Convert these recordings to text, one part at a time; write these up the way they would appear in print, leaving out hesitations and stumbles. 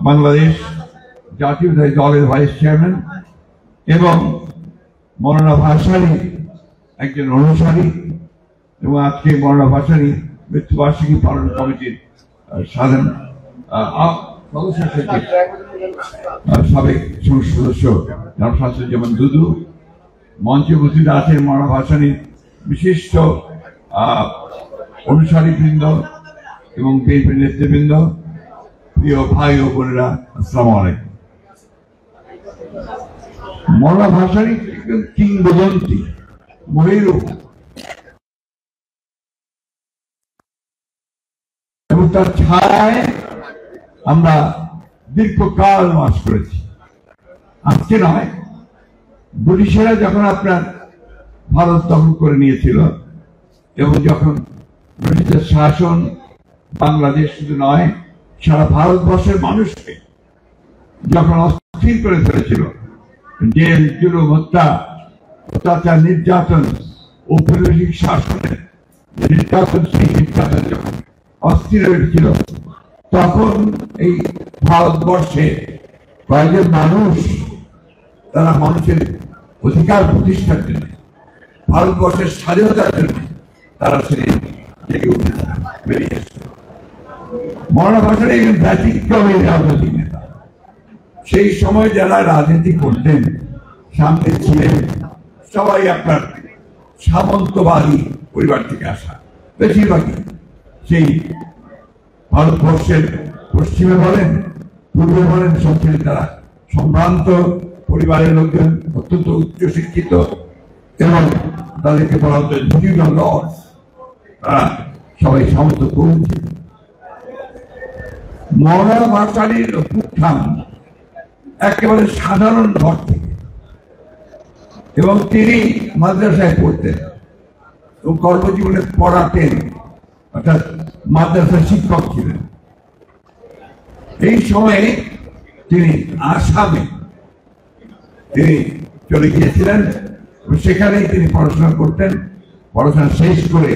বাংলাদেশ জাতীয়তাবাদী দলের vice chairman এবং মৌলানা ভাসানী একজন অনুসারী এবং আজকে মৌলানা ভাসানী মৃত্যুবার্ষিকী পালন কমিটির সাধারণ সদস্য সচিব সাবেক সংসদ সদস্য জনাব শামসুজ্জামান দুদু, মঞ্চে উপস্থিত আছেন মৌলানা ভাসানীর বিশিষ্ট অনুসারীবৃন্দ এবং বিএনপি নেতৃবৃন্দ, প্রিয় ভাই ও বোনেরা, আসসালামু আলাইকুম। মৌলানা ভাসানী কিংবদন্তি মহিরূপ এবং তার ছায়ায় আমরা দীর্ঘকাল বাস করেছি। আজকে নয়, ব্রিটিশেরা যখন আপনার ভারত দখল করে নিয়েছিল এবং যখন ব্রিটিশের শাসন বাংলাদেশ শুধু নয় সারা ভারতবর্ষের মানুষকে যখন অস্থির করে ফেলেছিল, জেল, জুলুম, হত্যা, অত্যাচার, নির্যাতন, ঔপনিবেশিক শাসনের নির্যাতন, সেই নির্যাতন যখন অস্থির হয়েছিল, তখন এই ভারতবর্ষে কয়েকজন মানুষ তারা মানুষের অধিকার প্রতিষ্ঠার জন্য, ভারতবর্ষের স্বাধীনতার জন্য তারা সেদিন জেগে উঠেছিল, বেরিয়ে এসেছিল। মৌলানা ভাসানী একজন ব্যতিক্রমী রাজনৈতিক নেতা। সেই সময় যারা রাজনীতি করতেন সামনে ছিলেন সবাই আপনার সামন্তবাদী পরিবার থেকে আসা, বেশিরভাগই সেই ভারতবর্ষের পশ্চিমে বলেন পূর্বে বলেন সব ছিলেন তারা সম্ভ্রান্ত পরিবারের লোকজন, অত্যন্ত উচ্চশিক্ষিত এবং তাদেরকে বলা হতো জুনিয়র লর্ডস। তারা সবাই সমস্ত তরুণ ছিলেন। মৌলানা ভাসানীর উত্থান একেবারে সাধারণ ঘর থেকে, এবং তিনি মাদ্রাসায় পড়তেন এবং কর্মজীবনে পড়াতেন, অর্থাৎ মাদ্রাসার শিক্ষক ছিলেন। এই সময়ে তিনি আসামে তিনি চলে গিয়েছিলেন, সেখানেই তিনি পড়াশোনা করতেন। পড়াশোনা শেষ করে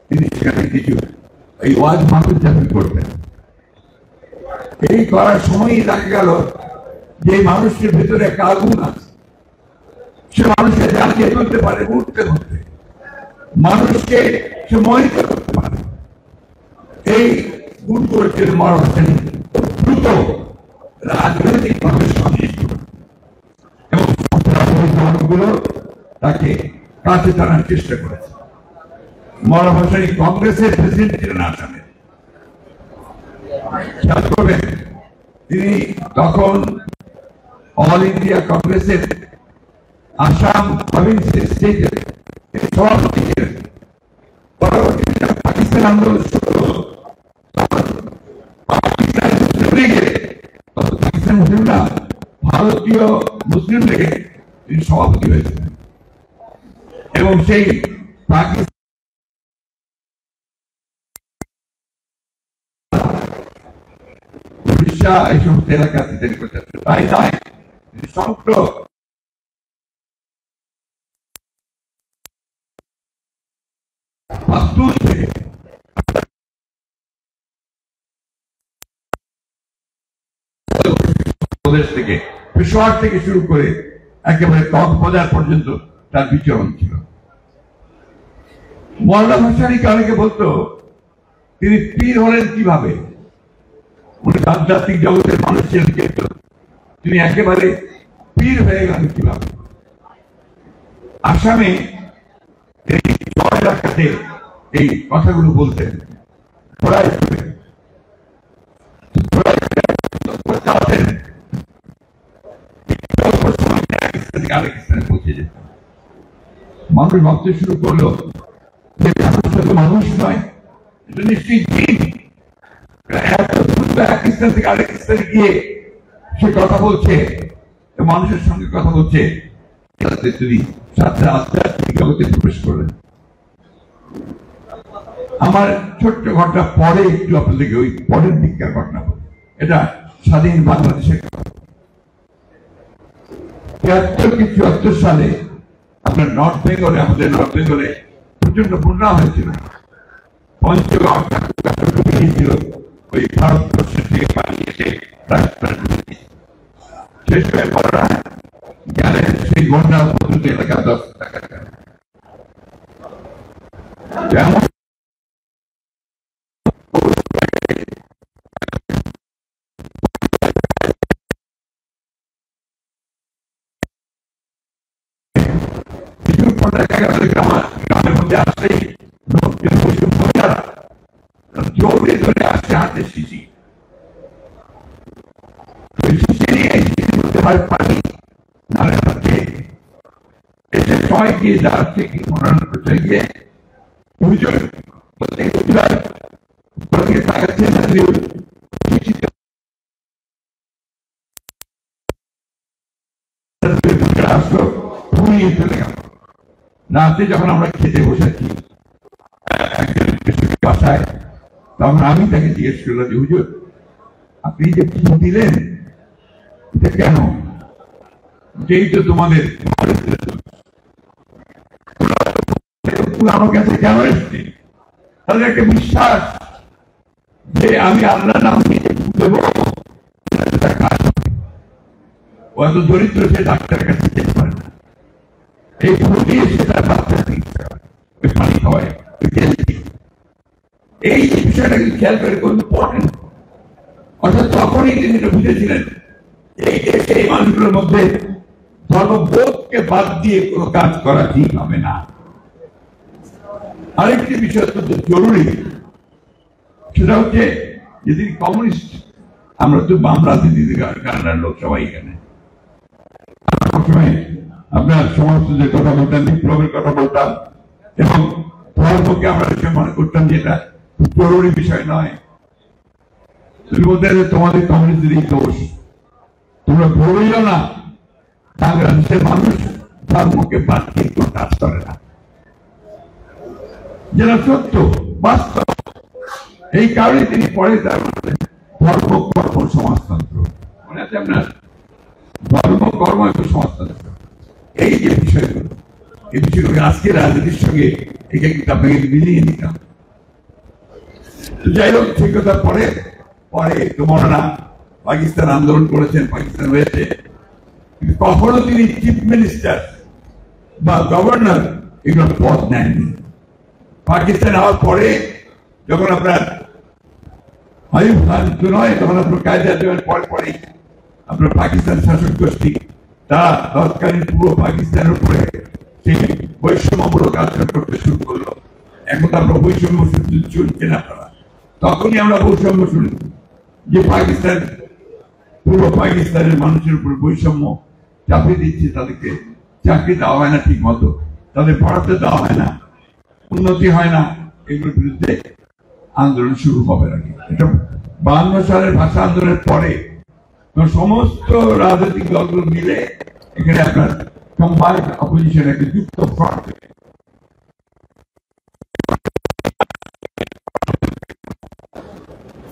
তিনি সেখানে কিছু এই ওয়াজ মাহফিল চাকরি করতেন। এই করার সময়ই দেখা গেল যে মানুষের ভেতরে একটা আগুন আছে, সে মানুষকে জানিয়ে তুলতে পারে, উঠতে উঠতে মানুষকে সে মোহিত করতে পারে। এই গুণ করেছিল মৌলানা ভাসানী দ্রুত রাজনৈতিকভাবে সন্তুষ্ট এবং মানুষগুলো তাকে কাছে টানার চেষ্টা করেছে। মৌলানা ভাসানী কংগ্রেসের প্রেসিডেন্ট ছিলেন আসামে। খেয়াল করবেন, তিনি তখন অল ইন্ডিয়া কংগ্রেসের আসাম প্রভিন্স স্টেটের সভাপতি ছিলেন। পরবর্তীতে পাকিস্তান আন্দোলন শুরু হল, পাকিস্তান মুসলিম লীগে, পাকিস্তান মুসলিমরা ভারতীয় মুসলিম লীগে তিনি সভাপতি হয়েছিলেন এবং সেই পাকিস্তান উড়িষ্যা এই সমস্ত এলাকাতে তিনি করতে, তাই নয় সমগ্র প্রদেশ থেকে, পেশোয়ার থেকে শুরু করে একেবারে কক্সবাজার পর্যন্ত তার বিচরণ ছিল। মৌলানা ভাসানীকে অনেকে বলতো তিনি পীর হলেন কিভাবে, উনি আধ্যাত্মিক জগতের মানুষ ছিলেন, কিন্তু তিনি একেবারে পীর হয়ে গেলেন কিভাবে। আসামে এলাকাতে এই কথাগুলো বলতেন, মানুষ ভাবতে শুরু করলো যে মানুষ নয়, এটা নিশ্চয়ই জিন। পাকিস্তান থেকে আরেক স্থানে গিয়ে সে কথা বলছে, মানুষের সঙ্গে কথা বলছে, তিনি সাথে আধ্যাত্মিক জগতে প্রবেশ করলেন। আমার ছোট্ট ঘটনা পরে একটু আপনাদেরকে ওই পরের দিককার ঘটনা বলি। এটা স্বাধীন বাংলাদেশের 73-74 সালে আপনার নর্থ বেঙ্গলে, আমাদের নর্থ বেঙ্গলে প্রচন্ড বন্যা হয়েছিল। পঞ্চগড় ছিল ওই ভারতবর্ষের থেকে পালিয়ে এসে শেষ হয়ে পড়া গেলেন সেই গন্ডা পদ্ধতি এলাকা 10 টাকা যেমন গ্রামের মধ্যে আসলেই লোকজন বসে মহিলারা জোরে ধরে আসছে হাতে শিশি পানি নালে হাতে এসে সবাই গিয়ে দাঁড়াচ্ছে কি মনোনয়ন করতে গিয়ে হুজুর তাকাচ্ছে আসলো ঘুমিয়ে চলে গেল। রাতে যখন আমরা খেতে বসেছি বাসায় তখন আমি তাকে জিজ্ঞেস করলাম যে হুজুর আপনি যে ফুঁ দিলেন এটা কেন? যেই তো তোমাদের আমার কাছে কেন এসছে? তাদের একটা বিশ্বাস যে আমি আল্লাহ নাম নিয়ে দেবো অত দরিদ্র সে ডাক্তারের কাছে যেতে পারে না, এই ফুঁ দিয়ে সে তার বাচ্চা ওই পানি খাওয়ায় এই বিষয়টাকে খেয়াল করে খুব ইম্পর্টেন্ট। অর্থাৎ তখনই তিনি বুঝেছিলেন এই দেশে এই মানুষগুলোর মধ্যে ধর্মবোধকে বাদ দিয়ে কোনো কাজ করা ঠিক হবে না। আরেকটি বিষয় অত্যন্ত জরুরি, সেটা হচ্ছে যদি কমিউনিস্ট, আমরা তো বাম রাজনীতি কানাডার লোক সবাই এখানে সবসময় আপনার সমাজের কথা বলতাম, বিপ্লবের কথা বলতাম এবং ধর্মকে আমরা মনে করতাম যে এটা খুব জরুরি বিষয় নয়। তুমি বলতে তোমাদের কমিউনিস্টের দোষ, তোমরা বলিও না বাংলাদেশের মানুষ ধর্মকে বাদ দিয়ে কোনো কাজ করে না, যেটা সত্য বাস্তব। এই কারণে তিনি পরে তার ধর্ম কর্ম সমাজতন্ত্র মনে আছে আপনার, ধর্ম কর্ম এবং সমাজতন্ত্র, এই যে বিষয়গুলো, এই বিষয়গুলো আজকে রাজনীতির সঙ্গে একে কিন্তু আপনাকে মিলিয়ে নিতাম। যাই হোক, সেই কথা পরে পরে তোমরা পাকিস্তান আন্দোলন করেছেন, পাকিস্তান হয়েছে, কখনো তিনি চিফ মিনিস্টার বা গভর্নর এগুলো পদ নেননি। পাকিস্তান হওয়ার পরে যখন আপনার আইয়ুব খান নয়, তখন আপনার কায়দা দেওয়ার পরে পরে আপনার পাকিস্তান শাসক গোষ্ঠী তারা তৎকালীন পুরো পাকিস্তানের উপরে সেই বৈষম্যমূলক আচরণ করতে শুরু করলো। এখন আমরা বৈষম্য চলছে না, তখনই আমরা বৈষম্য শুনি যে পাকিস্তান পুরো পাকিস্তানের মানুষের উপর বৈষম্য চাপিয়ে দিচ্ছে, তাদেরকে চাকরি দেওয়া হয় না ঠিক মতো, তাদের পড়াতে দেওয়া হয় না, উন্নতি হয় না, এগুলোর বিরুদ্ধে আন্দোলন শুরু হবে নাকি। এটা 52 সালের ভাষা আন্দোলনের পরে সমস্ত রাজনৈতিক দলগুলো মিলে এখানে আপনার কম্বাইন্ড অপোজিশন একটা যুক্ত ফ্রন্ট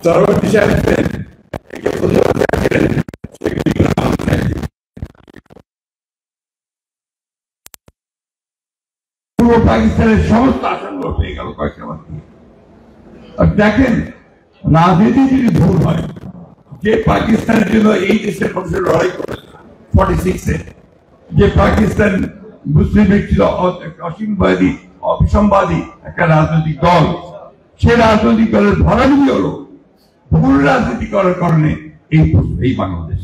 সরবর্তী সাহেব পূর্ব পাকিস্তানের সমস্ত আসনগুলো পেয়ে গেল কয়েকটা মাত্র। আর দেখেন, রাজনীতি যদি ভুল হয়, যে পাকিস্তানের জন্য এই দেশের মানুষের লড়াই করেছে 46-এ, যে পাকিস্তান মুসলিম লীগ ছিল অসীমবাদী অবিসম্বাদী একটা রাজনৈতিক দল, সে রাজনৈতিক দলের ভরাডুবি হলো ভুল রাজনীতি করার কারণে এই বাংলাদেশ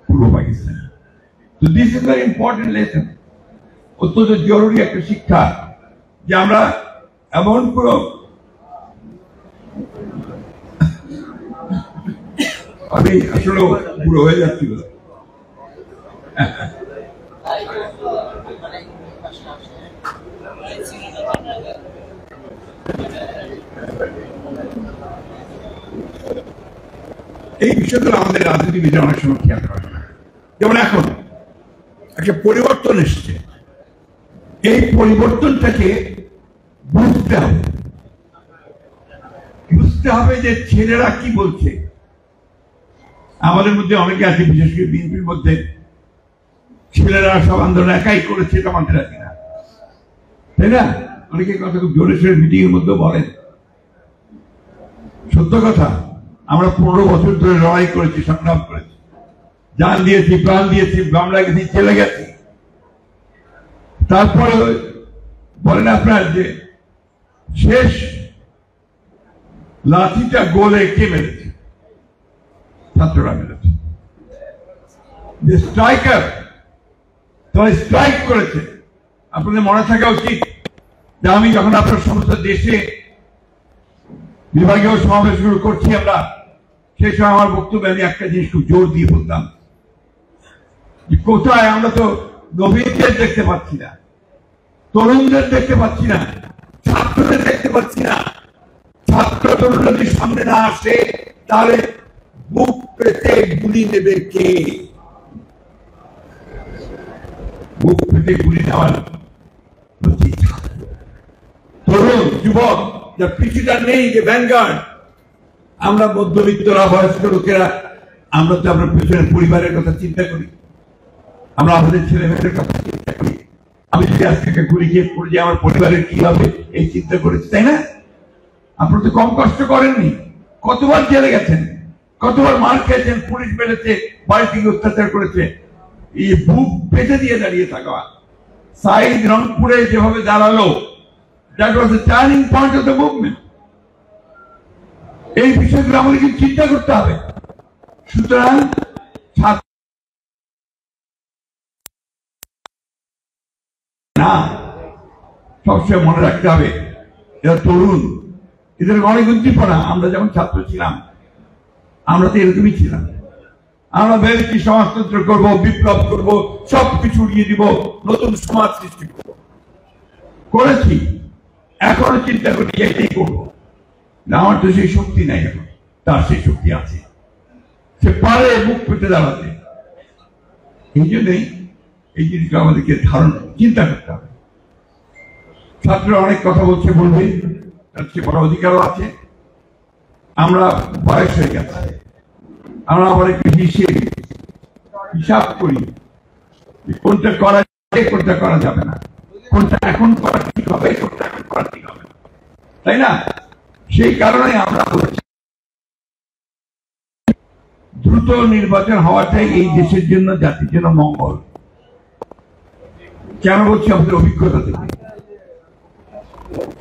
পূর্ব পাকিস্তান। তো this is very important lesson, অত্যন্ত জরুরি একটা শিক্ষা যে আমরা এমন পুরো আমি আসলে পুরো হয়ে যাচ্ছিল। এই বিষয়গুলো আমাদের রাজনীতিবিদ অনেক সময় খেয়াল করে না। যেমন এখন একটা পরিবর্তন এসছে, এই পরিবর্তনটাকে বুঝতে হবে যে ছেলেরা কি বলছে। আমাদের মধ্যে অনেকে আছে, বিশেষ করে বিএনপির মধ্যে, ছেলেরা সব আন্দোলন একাই করেছে, এটা মানতে রাখি না, তাই না? অনেকে কথা খুব জোরে সোরে মিটিং এর মধ্যে বলেন, সত্য কথা আমরা 15 বছর ধরে লড়াই করেছি, সংগ্রাম করেছি, জান দিয়েছি, প্রাণ দিয়েছি, মামলা গেছি, চলে গেছি। তারপরে বলেন আপনার যে শেষ লাঠিটা গোলে কে মেরেছে? ছাত্ররা মেরেছে। যে স্ট্রাইকার, তারা স্ট্রাইক করেছে। আপনাদের মনে থাকা উচিত যে আমি যখন আপনার সমস্ত দেশে বিভাগীয় সমাবেশগুলো করছি আমরা, সেই সময় আমার বক্তব্যে আমি একটা জিনিস খুব জোর দিয়ে বলতাম যে কোথায় আমরা তো নবীনদের দেখতে পাচ্ছি না, তরুণদের দেখতে পাচ্ছি না, ছাত্রদের দেখতে পাচ্ছি না। ছাত্র তরুণ যদি সামনে না আসে তাহলে বুক পেতে গুলি নেবে কে? বুক পেতে গুলি নেওয়ার তরুণ যুবক যার পিছুটা নেই, যে ভ্যানগার্ড। আমরা মধ্যবিত্তরা, বয়স্ক লোকেরা, আমরা তো আমরা পেছনে পরিবারের কথা চিন্তা করি, আমরা আমাদের ছেলে মেয়েদের কথা চিন্তা করি। আমি যদি আজকে গুলি খেয়ে পড়ে যে আমার পরিবারের কি হবে এই চিন্তা করেছি, তাই না? আপনারা তো কম কষ্ট করেননি। কতবার জেলে গেছেন, কতবার মার খেয়েছেন, পুলিশ মেরেছে, বাড়ি থেকে অত্যাচার করেছে। এই বুক পেতে দিয়ে দাঁড়িয়ে থাকা সাইদ রংপুরে যেভাবে দাঁড়ালো, that was the turning point of the movement. এই বিষয়গুলো আমাদেরকে চিন্তা করতে হবে। সুতরাং না, সবসময় মনে রাখতে হবে এরা তরুণ, এদের অনেক উদ্দীপনা। আমরা যখন ছাত্র ছিলাম আমরা তো এরকমই ছিলাম। আমরা ভেবেছি সমাজতন্ত্র করব, বিপ্লব করব, সবকিছু উড়িয়ে দিব, নতুন সমাজ সৃষ্টি করব। করেছি, এখনো চিন্তা করি এটাই করবো। আমার তো সেই শক্তি নাই, এখন তার সেই শক্তি আছে, সে পারে মুখ পেতে দাঁড়াতে। এই জন্যই এই জিনিসটা আমাদেরকে চিন্তা করতে হবে। ছাত্ররা অনেক কথা বলছে, বলবে, তার সে বড় অধিকারও আছে। আমরা বয়স হয়ে গেছে, আমরা আবার একটু হিসাব করি কোনটা করা যায়, কোনটা করা যাবে না, কোনটা এখন করা ঠিক হবে, কোনটা এখন করা ঠিক হবে না, তাই না? সেই কারণে আমরা বলছি দ্রুত নির্বাচন হওয়াটাই এই দেশের জন্য, জাতির জন্য মঙ্গল। কেন বলছি? আমাদের অভিজ্ঞতা থেকে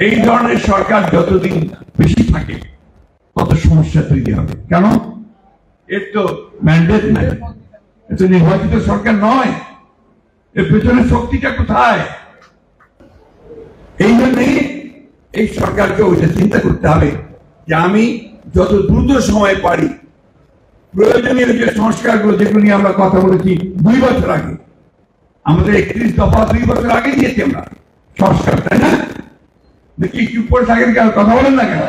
এই ধরনের সরকার যতদিন বেশি থাকে তত সমস্যা তৈরি হবে। কেন? এর তো ম্যান্ডেট নাই, এর তো নির্বাচিত সরকার নয়। এর পেছনে শক্তিটা কোথায়? এই জন্যই এই সরকারকে ওইটা চিন্তা করতে হবে যে আমি যত দ্রুত সময় পারি প্রয়োজনীয় যে সংস্কারগুলো, যেগুলো নিয়ে আমরা কথা বলেছি 2 বছর আগে, আমাদের 31 দফা 2 বছর আগে দিয়েছি আমরা সংস্কার, তাই না? দেখি চুপ করে থাকেন কেন, কথা বলেন না কেন?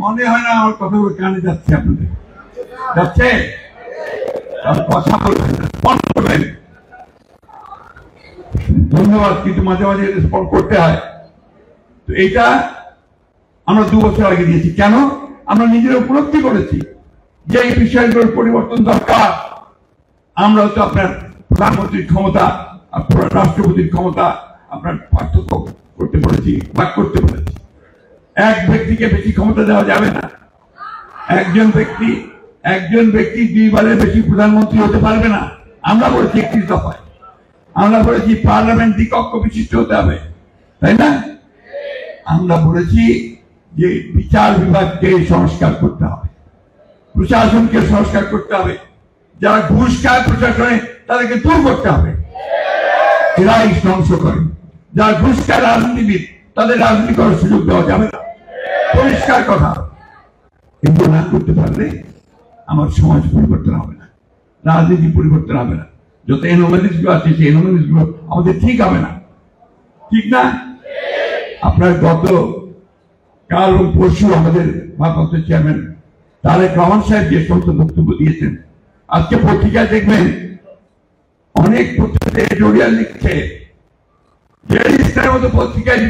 মনে হয় না আমার কথাগুলো কানে যাচ্ছে? আপনাদের যাচ্ছে? কথা বলবেন না, রেসপন্ড করবেন। ধন্যবাদ, কিন্তু মাঝে মাঝে রেসপন্ড করতে হয়। তো এটা আমরা 2 বছর আগে দিয়েছি। কেন? আমরা নিজেরা উপলব্ধি করেছি যে এই বিষয়গুলোর পরিবর্তন দরকার। আমরা তো আপনার প্রধানমন্ত্রীর ক্ষমতা আর রাষ্ট্রপতির ক্ষমতা আপনার পার্থক্য করতে বলেছি, ভাগ করতে বলেছি। এক ব্যক্তিকে বেশি ক্ষমতা দেওয়া যাবে না। একজন ব্যক্তি 2 বারের বেশি প্রধানমন্ত্রী হতে পারবে না। আমরা বলেছি 31 দফায়, আমরা বলেছি পার্লামেন্ট দ্বিকক্ষ বিশিষ্ট হতে হবে, তাই না? আমরা বলেছি যে বিচার বিভাগকে সংস্কার করতে হবে, প্রশাসনকে সংস্কার করতে হবে, যারা ঘুষ খায় প্রশাসনে তাদেরকে দূর করতে হবে, এরাই ধ্বংস করে। যারা ঘুষ খায় রাজনীতিবিদ, তাদের রাজনীতি করার সুযোগ দেওয়া যাবে না। পরিষ্কার কথা। এগুলো না করতে পারলে আমার সমাজ পরিবর্তন হবে না, রাজনীতি পরিবর্তন হবে না। যত এনোমেলিস গুলো আছে সেই এনোমেলিস গুলো আমাদের ঠিক হবে না, ঠিক না? আপনার গত কাল ও পরশু আমাদের ভারপ্রাপ্ত চেয়ারম্যান তারেক রহমান সাহেব যে সমস্ত বক্তব্য দিয়েছেন, আজকে পত্রিকায় দেখবেন অনেক পত্রিকায় এডিটোরিয়াল লিখছে, মতো পত্রিকায়